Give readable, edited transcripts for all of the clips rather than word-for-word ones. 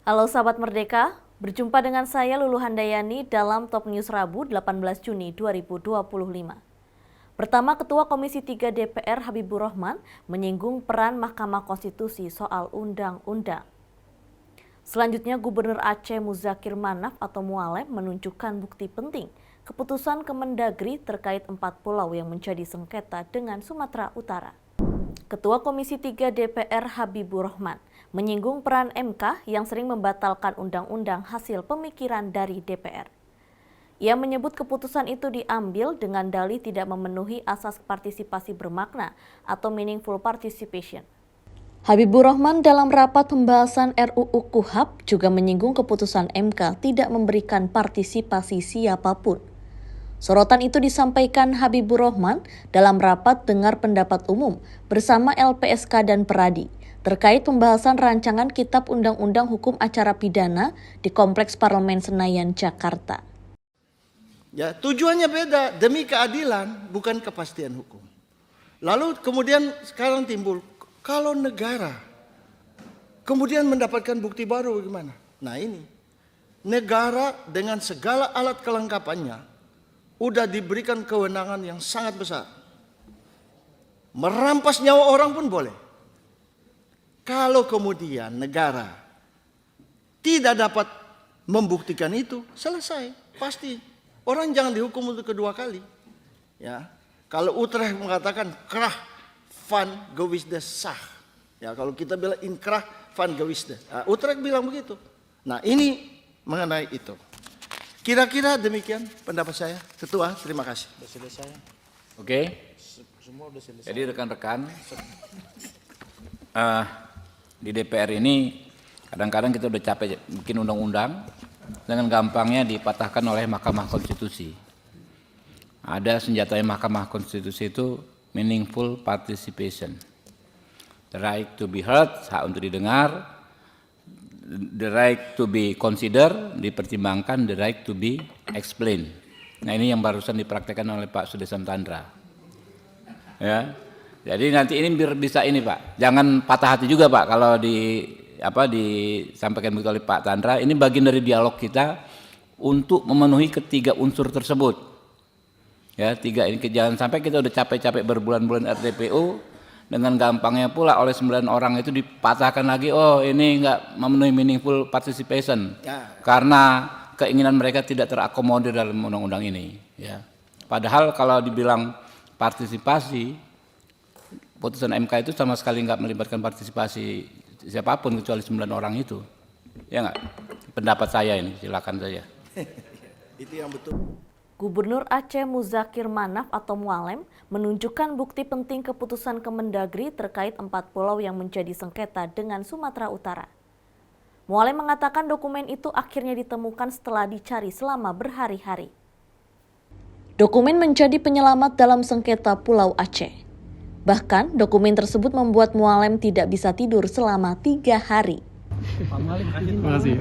Halo sahabat Merdeka, berjumpa dengan saya Lulu Handayani dalam Top News Rabu 18 Juni 2025. Pertama, Ketua Komisi 3 DPR Habibur Rahman menyinggung peran Mahkamah Konstitusi soal undang-undang. Selanjutnya, Gubernur Aceh Muzakir Manaf atau Mualem menunjukkan bukti penting keputusan Kemendagri terkait 4 pulau yang menjadi sengketa dengan Sumatera Utara. Ketua Komisi 3 DPR Habibur Rahman menyinggung peran MK yang sering membatalkan undang-undang hasil pemikiran dari DPR. Ia menyebut keputusan itu diambil dengan dalih tidak memenuhi asas partisipasi bermakna atau meaningful participation. Habibur Rahman dalam rapat pembahasan RUU KUHP juga menyinggung keputusan MK tidak memberikan partisipasi siapapun. Sorotan itu disampaikan Habibur Rahman dalam rapat dengar pendapat umum bersama LPSK dan Peradi terkait pembahasan rancangan Kitab Undang-Undang Hukum Acara Pidana di Kompleks Parlemen Senayan, Jakarta. Ya, tujuannya beda, demi keadilan, bukan kepastian hukum. Lalu kemudian sekarang timbul, kalau negara kemudian mendapatkan bukti baru bagaimana? Nah ini, negara dengan segala alat kelengkapannya udah diberikan kewenangan yang sangat besar. Merampas nyawa orang pun boleh. Kalau kemudian negara tidak dapat membuktikan itu, selesai, pasti. Orang jangan dihukum untuk kedua kali. Ya, kalau Utrecht mengatakan krah van gewisde sah. Ya, kalau kita bilang inkrah van gewisde. Nah, Utrecht bilang begitu. Nah, ini mengenai itu. Kira-kira demikian pendapat saya. Ketua, terima kasih. Sudah selesai. Oke. Semua sudah selesai. Jadi rekan-rekan, di DPR ini kadang-kadang kita udah capek bikin undang-undang, dengan gampangnya dipatahkan oleh Mahkamah Konstitusi. Ada senjatanya Mahkamah Konstitusi itu meaningful participation. The right to be heard, hak untuk didengar, the right to be considered, dipertimbangkan, the right to be explained. Nah ini yang barusan dipraktekkan oleh Pak Sudesan Tandra. Ya, jadi nanti ini biar bisa ini Pak, jangan patah hati juga Pak kalau disampaikan begitu oleh Pak Tandra. Ini bagian dari dialog kita untuk memenuhi ketiga unsur tersebut. Ya, tiga ini jangan sampai kita udah capek-capek berbulan-bulan RTPU dengan gampangnya pula oleh 9 orang itu dipatahkan lagi. Oh ini enggak memenuhi meaningful participation karena keinginan mereka tidak terakomodir dalam undang-undang ini. Ya, padahal kalau dibilang partisipasi, putusan MK itu sama sekali enggak melibatkan partisipasi siapapun kecuali 9 orang itu. Ya enggak? Pendapat saya ini, silakan saja. Itu yang betul. Gubernur Aceh Muzakir Manaf atau Mualem menunjukkan bukti penting keputusan Kemendagri terkait 4 pulau yang menjadi sengketa dengan Sumatera Utara. Mualem mengatakan dokumen itu akhirnya ditemukan setelah dicari selama berhari-hari. Dokumen menjadi penyelamat dalam sengketa Pulau Aceh. Bahkan dokumen tersebut membuat Mualem tidak bisa tidur selama 3 hari. Makasih.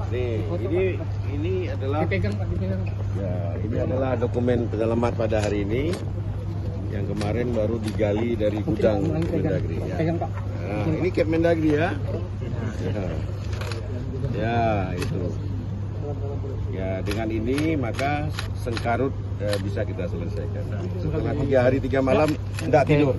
Nih, ini adalah ini adalah dokumen penyelamat pada hari ini yang kemarin baru digali dari gudang Kemendagri. Ya. Nah, ini Kemendagri ya. Ya, itu. Ya, dengan ini maka sengkarut bisa kita selesaikan. Setelah 3 hari 3 malam tidak tidur.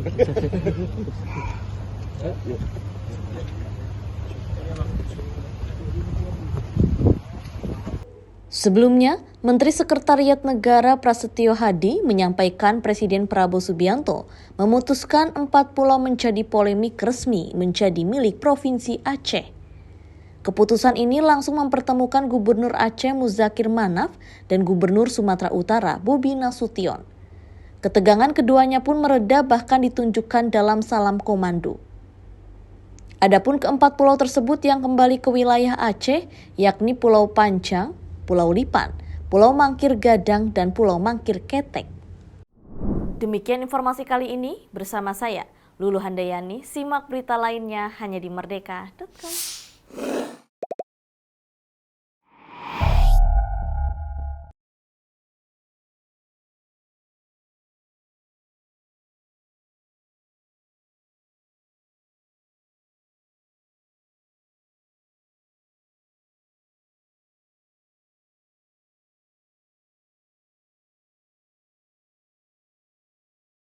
Sebelumnya, Menteri Sekretariat Negara Prasetyo Hadi menyampaikan Presiden Prabowo Subianto memutuskan 4 pulau menjadi polemik resmi menjadi milik Provinsi Aceh. Keputusan ini langsung mempertemukan Gubernur Aceh Muzakir Manaf dan Gubernur Sumatera Utara Bobi Nasution. Ketegangan keduanya pun mereda bahkan ditunjukkan dalam salam komando. Adapun keempat pulau tersebut yang kembali ke wilayah Aceh yakni Pulau Pancang, Pulau Lipan, Pulau Mangkir Gadang, dan Pulau Mangkir Ketek. Demikian informasi kali ini bersama saya, Lulu Handayani. Simak berita lainnya hanya di merdeka.com.